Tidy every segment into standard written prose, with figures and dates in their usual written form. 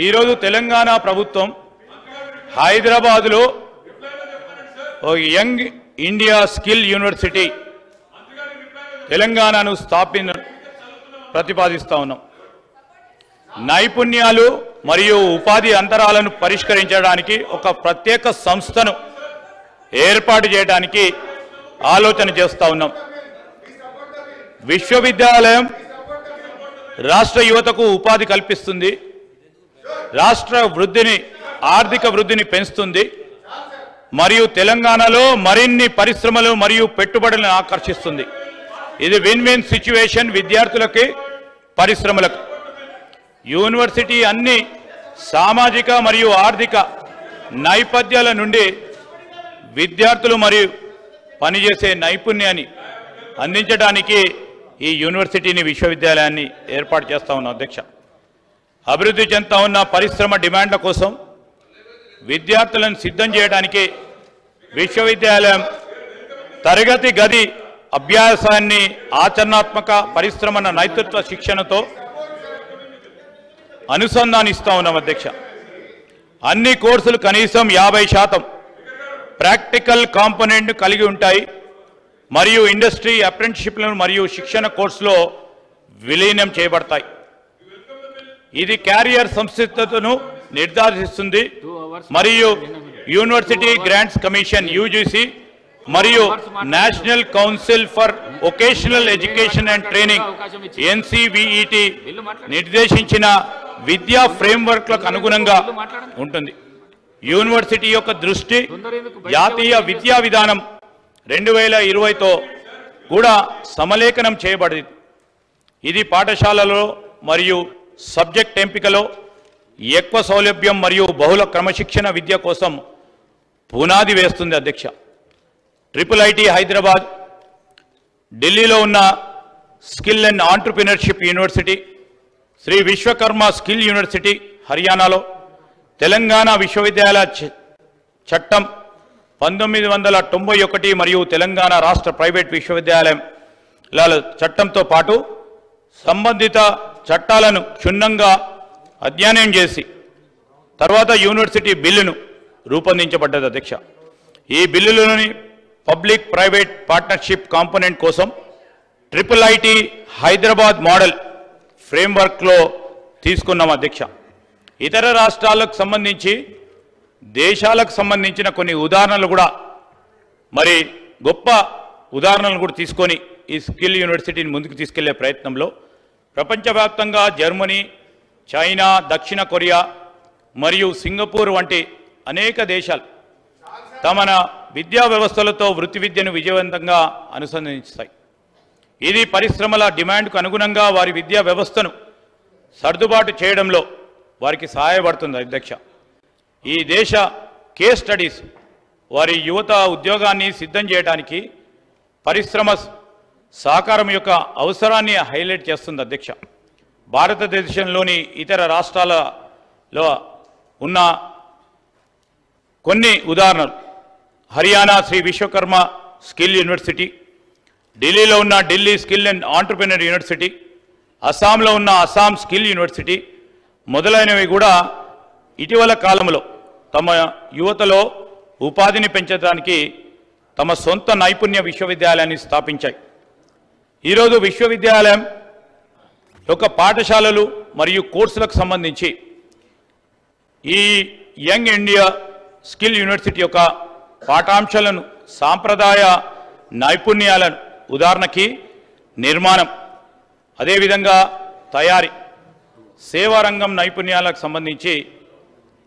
ఈరోజు తెలంగాణ ప్రభుత్వం హైదరాబాద్లో ఒక యంగ్ ఇండియా స్కిల్ యూనివర్సిటీ తెలంగాణను ప్రతిపాదిస్తా ఉన్నాం. నైపుణ్యాలు మరియు ఉపాధి అంతరాలను పరిష్కరించడానికి ఒక ప్రత్యేక సంస్థను ఏర్పాటు చేయడానికి ఆలోచన చేస్తా ఉన్నాం. విశ్వవిద్యాలయం రాష్ట్ర యువతకు ఉపాధి కల్పిస్తుంది, రాష్ట్ర వృద్ధిని ఆర్థిక వృద్ధిని పెంచుతుంది మరియు తెలంగాణలో మరిన్ని పరిశ్రమలు మరియు పెట్టుబడులను ఆకర్షిస్తుంది. ఇది విన్ విన్ సిచ్యువేషన్ విద్యార్థులకి పరిశ్రమలకు. యూనివర్సిటీ అన్ని సామాజిక మరియు ఆర్థిక నేపథ్యాల నుండి విద్యార్థులు మరియు పనిచేసే నైపుణ్యాన్ని అందించడానికి ఈ యూనివర్సిటీని విశ్వవిద్యాలయాన్ని ఏర్పాటు చేస్తా ఉన్నాం. అధ్యక్ష, అభివృద్ధి చెందుతా ఉన్న పరిశ్రమ డిమాండ్ల కోసం విద్యార్థులను సిద్ధం చేయడానికి విశ్వవిద్యాలయం తరగతి గది అభ్యాసాన్ని ఆచరణాత్మక పరిశ్రమ నేతృత్వ శిక్షణతో అనుసంధానిస్తా ఉన్నాం. అధ్యక్ష, అన్ని కోర్సులు కనీసం 50% ప్రాక్టికల్ కాంపోనెంట్ కలిగి ఉంటాయి మరియు ఇండస్ట్రీ అప్రెంటిస్షిప్లను మరియు శిక్షణ కోర్సులో విలీనం చేయబడతాయి. ఇది క్యారియర్ సంసిద్ధతను నిర్ధారిస్తుంది మరియు యూనివర్సిటీ గ్రాంట్స్ కమిషన్ యూజీసీ మరియు National Council for Vocational Education and Training NCVET నిర్దేశించిన విద్యా ఫ్రేమ్వర్క్లకు అనుగుణంగా ఉంటుంది. యూనివర్సిటీ యొక్క దృష్టి జాతీయ విద్యా విధానం 2020తో కూడా సమలేఖనం చేయబడింది. ఇది పాఠశాలలో మరియు సబ్జెక్ట్ ఎంపికలో ఎక్కువ సౌలభ్యం మరియు బహుళ క్రమశిక్షణ విద్య కోసం పునాది వేస్తుంది. అధ్యక్ష, IIIT హైదరాబాద్, ఢిల్లీలో ఉన్న skill and entrepreneurship university, Shri Vishwakarma skill university హర్యానాలో, తెలంగాణ విశ్వవిద్యాలయ చట్టం 1991 మరియు తెలంగాణ రాష్ట్ర ప్రైవేట్ విశ్వవిద్యాలయాల చట్టంతో పాటు సంబంధిత చట్టాలను క్షుణ్ణంగా అధ్యయనం చేసి తర్వాత యూనివర్సిటీ బిల్లును రూపొందించబడ్డది. అధ్యక్ష, ఈ బిల్లులోని పబ్లిక్ ప్రైవేట్ పార్ట్నర్షిప్ కాంపోనెంట్ కోసం IIIT హైదరాబాద్ మోడల్ ఫ్రేమ్వర్క్లో తీసుకున్నాం. అధ్యక్ష, ఇతర రాష్ట్రాలకు సంబంధించి దేశాలకు సంబంధించిన కొన్ని ఉదాహరణలు కూడా మరి గొప్ప ఉదాహరణలు కూడా తీసుకొని ఈ స్కిల్ యూనివర్సిటీని ముందుకు తీసుకెళ్లే ప్రయత్నంలో ప్రపంచవ్యాప్తంగా జర్మనీ, చైనా, దక్షిణ కొరియా మరియు సింగపూర్ వంటి అనేక దేశాలు తమ విద్యా వ్యవస్థలతో వృత్తి విద్యను విజయవంతంగా అనుసంధానిస్తాయి. ఇది పరిశ్రమల డిమాండ్కు అనుగుణంగా వారి విద్యా వ్యవస్థను సర్దుబాటు చేయడంలో వారికి సహాయపడుతుంది. అధ్యక్ష, ఈ దేశ కేస్ స్టడీస్ వారి యువత ఉద్యోగాన్ని సిద్ధం చేయడానికి పరిశ్రమ సహకారం యొక్క అవసరాన్ని హైలైట్ చేస్తుంది. అధ్యక్ష, భారతదేశంలోని ఇతర రాష్ట్రాలలో ఉన్న కొన్ని ఉదాహరణలు: హర్యానా శ్రీ విశ్వకర్మ స్కిల్ యూనివర్సిటీ, ఢిల్లీలో ఉన్న Delhi skill and entrepreneur university, అస్సాంలో ఉన్న అస్సాం స్కిల్ యూనివర్సిటీ మొదలైనవి కూడా ఇటీవల కాలంలో తమ యువతలో ఉపాధిని పెంచడానికి తమ సొంత నైపుణ్య విశ్వవిద్యాలయాన్ని స్థాపించాయి. ఈరోజు విశ్వవిద్యాలయం యొక్క పాఠశాలలు మరియు కోర్సులకు సంబంధించి ఈ యంగ్ ఇండియా స్కిల్ యూనివర్సిటీ యొక్క పాఠాంశాలను సాంప్రదాయ నైపుణ్యాలను ఉదాహరణకి నిర్మాణం, అదేవిధంగా తయారీ, సేవా రంగం నైపుణ్యాలకు సంబంధించి,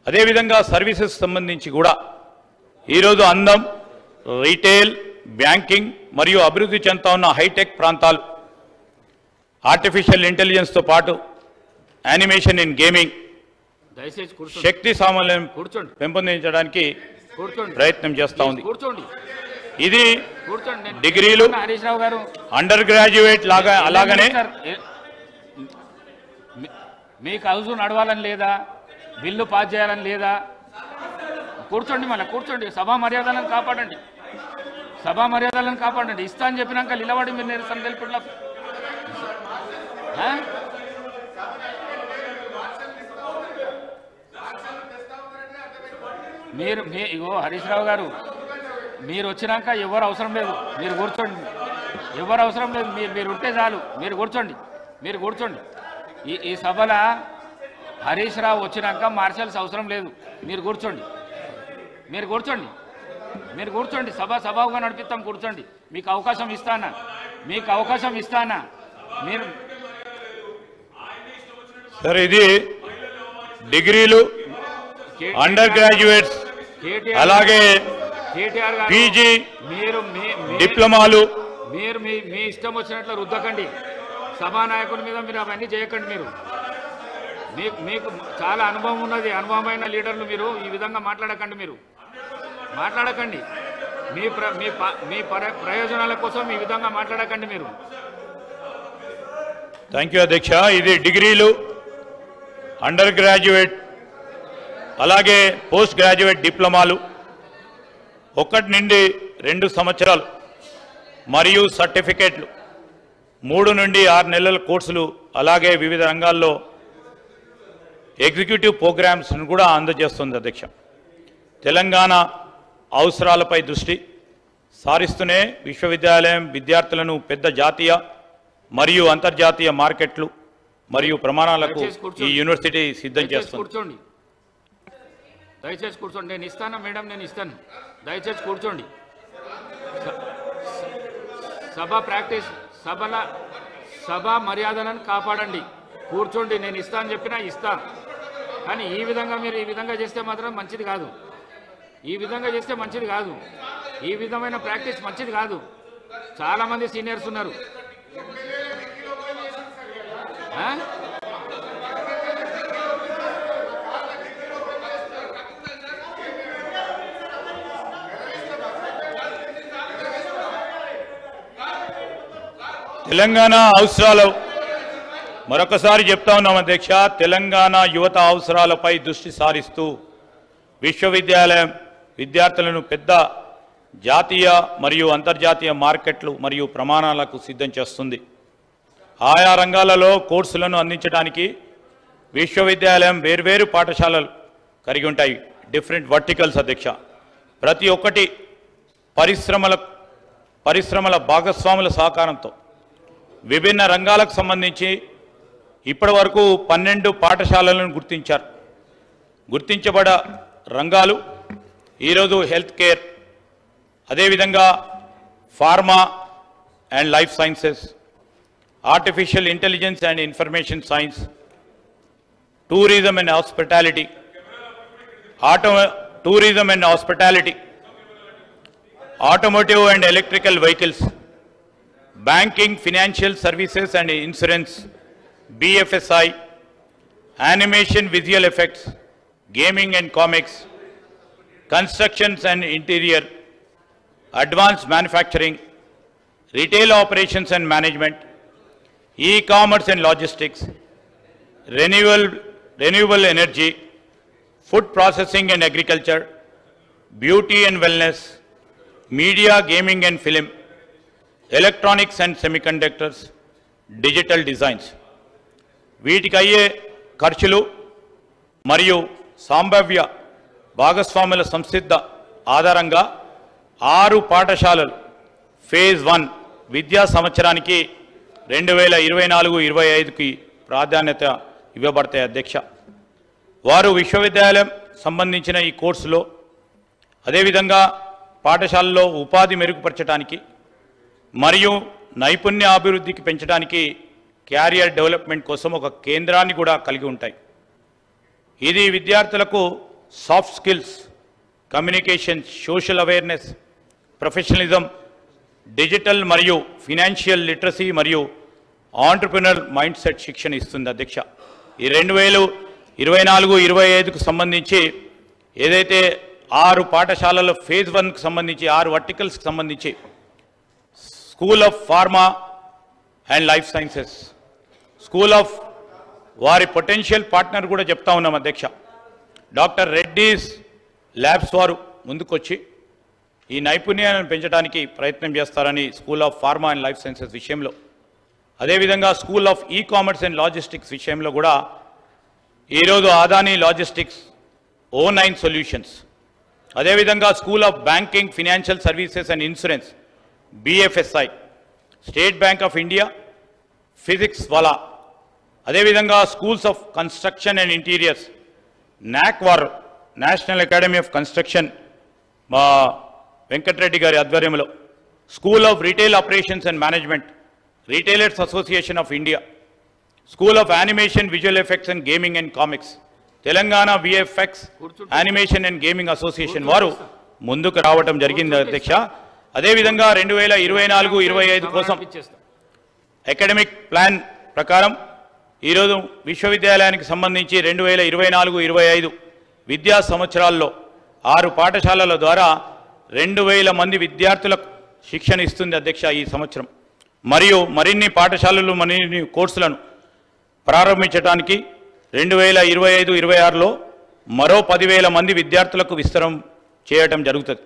అదేవిధంగా సర్వీసెస్ సంబంధించి కూడా ఈరోజు అందం, రీటైల్, బ్యాంకింగ్ మరియు అభివృద్ధి చెందుతా ఉన్న హైటెక్ ప్రాంతాలు, ఆర్టిఫిషియల్ ఇంటెలిజెన్స్తో పాటు యానిమేషన్ ఇన్ గేమింగ్, శక్తి సామర్థ్యం పెంపొందించడానికి ప్రయత్నం చేస్తూ ఉంది. ఇది డిగ్రీలు, అండర్ గ్రాడ్యుయేట్ లాగా అలాగనే మీకు హౌస్ నడవాలని లేదా, బిల్లు పాస్ చేయాలని లేదా? కూర్చోండి, మళ్ళీ కూర్చోండి. సభా మర్యాదలను కాపాడండి, సభా మర్యాదలను కాపాడండి. ఇస్తా అని చెప్పినాక నిలబడి మీరు నిరసన తెలిపట్లా ఇగో హరీష్ రావు గారు మీరు వచ్చినాక ఎవరు అవసరం లేదు, మీరు కూర్చోండి. ఎవరు అవసరం లేదు, మీరు ఉంటే చాలు. మీరు కూర్చోండి. ఈ సభలో హరీష్ రావు వచ్చినాక మార్షల్స్ అవసరం లేదు. మీరు కూర్చోండి. సభగా నడిపిస్తాం. కూర్చోండి. మీకు అవకాశం ఇస్తానా మీరు సార్ ఇది డిగ్రీలు అండర్ గ్రాడ్యుయేట్స్ అలాగే కేటీఆర్ గారు పీజీ మీరు డిప్లొమాలు మీరు మీ ఇష్టం వచ్చినట్లు రుద్దకండి. సభానాయకుల మీద మీరు అవన్నీ చేయకండి. మీకు చాలా అనుభవం ఉన్నది. అనుభవమైన లీడర్లు మీరు ఈ విధంగా మాట్లాడకండి. మీ ప్రయోజనాల కోసం ఈ విధంగా మాట్లాడకండి మీరు. థ్యాంక్ యూ అధ్యక్ష. ఇది డిగ్రీలు అండర్ గ్రాడ్యుయేట్ అలాగే పోస్ట్ గ్రాడ్యుయేట్ డిప్లొమాలు 1 నుండి 2 సంవత్సరాలు మరియు సర్టిఫికేట్లు 3 నుండి 6 నెలల కోర్సులు అలాగే వివిధ రంగాల్లో ఎగ్జిక్యూటివ్ ప్రోగ్రామ్స్ను కూడా అందజేస్తుంది అధ్యక్ష. తెలంగాణ అవసరాలపై దృష్టి సారిస్తూనే విశ్వవిద్యాలయం విద్యార్థులను పెద్ద జాతీయ మరియు అంతర్జాతీయ మార్కెట్లు మరియు ప్రమాణాలకు ఈ యూనివర్సిటీ సిద్ధం చేస్తుంది. దయచేసి కూర్చోండి. నేను ఇస్తాను మేడం, నేను ఇస్తాను. దయచేసి కూర్చోండి. సభ మర్యాదలను కాపాడండి. కూర్చోండి. నేను ఇస్తాను చెప్పినా ఇస్తాను. కానీ మీరు ఈ విధంగా చేస్తే మాత్రం మంచిది కాదు. ఈ విధమైన ప్రాక్టీస్ మంచిది కాదు. చాలామంది సీనియర్స్ ఉన్నారు. తెలంగాణ అవసరాలు మరొకసారి చెప్తా ఉన్నాం అధ్యక్ష. తెలంగాణ యువత అవసరాలపై దృష్టి సారిస్తూ విశ్వవిద్యాలయం విద్యార్థులను పెద్ద జాతీయ మరియు అంతర్జాతీయ మార్కెట్లు మరియు ప్రమాణాలకు సిద్ధం చేస్తుంది. ఆయా రంగాలలో కోర్సులను అందించడానికి విశ్వవిద్యాలయం వేర్వేరు పాఠశాలలు కలిగి ఉంటాయి. డిఫరెంట్ వర్టికల్స్ అధ్యక్ష. ప్రతి ఒక్కటి పరిశ్రమల భాగస్వాముల సహకారంతో విభిన్న రంగాలకు సంబంధించి ఇప్పటి వరకు 12 పాఠశాలలను గుర్తించబడ రంగాలు ఈరోజు హెల్త్ కేర్, అదేవిధంగా pharma and Life sciences, artificial intelligence and information science, tourism and hospitality, automotive and electrical vehicles, banking, financial services and insurance, BFSI, animation, visual effects, gaming and comics, constructions and interior, advanced manufacturing, retail operations and management, e-commerce and logistics, renewable energy, food processing and agriculture, beauty and wellness, media, gaming and film, electronics and semiconductors, digital designs. వీటికి అయ్యే ఖర్చులు మరియు సంభావ్య భాగస్వాముల సంసిద్ధ ఆధారంగా 6 పాఠశాలలు phase 1 విద్యా సంవత్సరానికి 2024-25కి ప్రాధాన్యత ఇవ్వబడతాయి అధ్యక్ష. వారు విశ్వవిద్యాలయం సంబంధించిన ఈ కోర్సులో అదేవిధంగా పాఠశాలలో ఉపాధి మెరుగుపరచడానికి మరియు నైపుణ్య అభివృద్ధికి పెంచడానికి క్యారియర్ డెవలప్మెంట్ కోసం ఒక కేంద్రాన్ని కూడా కలిగి ఉంటాయి. ఇది విద్యార్థులకు soft skills, communication, social awareness, professionalism, digital మరియు ఫినాన్షియల్ లిటరసీ మరియు ఆంటర్ప్రినర్ మైండ్ సెట్ శిక్షణ ఇస్తుంది అధ్యక్ష. ఈ 2024-25కు సంబంధించి ఏదైతే 6 పాఠశాలల ఫేజ్ 1కు సంబంధించి 6 వర్టికల్స్కి సంబంధించి school of Pharma and Life sciences, school of వారి పొటెన్షియల్ పార్ట్నర్ కూడా చెప్తా ఉన్నాం అధ్యక్ష. డాక్టర్ రెడ్డీస్ ల్యాబ్స్ వారు ముందుకొచ్చి ఈ నైపుణ్యాలను పెంచడానికి ప్రయత్నం చేస్తారని School of Pharma and Life Sciences విషయంలో, అదేవిధంగా School of e-commerce and logistics విషయంలో కూడా ఈరోజు అదానీ లాజిస్టిక్స్, O9 సొల్యూషన్స్, అదేవిధంగా School of Banking, Financial Services and Insurance BFSI, State Bank of India, Physics Wallah, అదేవిధంగా schools of construction and interiors NACWAR, National Academy of Construction మా వెంకటరెడ్డి గారి ఆధ్వర్యంలో, School of Retail Operations and Management, Retailers Association of India, School of Animation, Visual Effects and gaming and comics, Telangana VFX animation and gaming association వారు ముందుకు రావటం జరిగింది అధ్యక్ష. అదేవిధంగా 2024-25 కోసం అకాడమిక్ ప్లాన్ ప్రకారం ఈరోజు విశ్వవిద్యాలయానికి సంబంధించి 2024-25 విద్యా సంవత్సరాల్లో 6 పాఠశాలల ద్వారా 2000 మంది విద్యార్థులకు శిక్షణ ఇస్తుంది అధ్యక్ష ఈ సంవత్సరం. మరియు మరిన్ని పాఠశాలలు, మరిన్ని కోర్సులను ప్రారంభించడానికి 2025-26లో మరో 10,000 మంది విద్యార్థులకు విస్తరం చేయటం జరుగుతుంది.